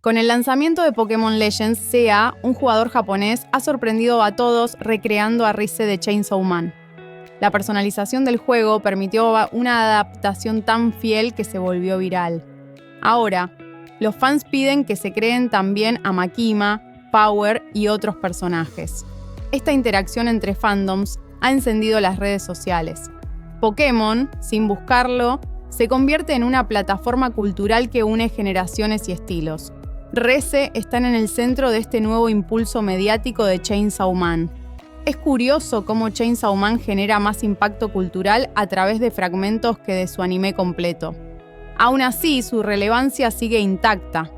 Con el lanzamiento de Pokémon Legends, SEA, un jugador japonés, ha sorprendido a todos recreando a Rise de Chainsaw Man. La personalización del juego permitió una adaptación tan fiel que se volvió viral. Ahora, los fans piden que se creen también a Makima, Power y otros personajes. Esta interacción entre fandoms ha encendido las redes sociales. Pokémon, sin buscarlo, se convierte en una plataforma cultural que une generaciones y estilos. Reze están en el centro de este nuevo impulso mediático de Chainsaw Man. Es curioso cómo Chainsaw Man genera más impacto cultural a través de fragmentos que de su anime completo. Aún así, su relevancia sigue intacta.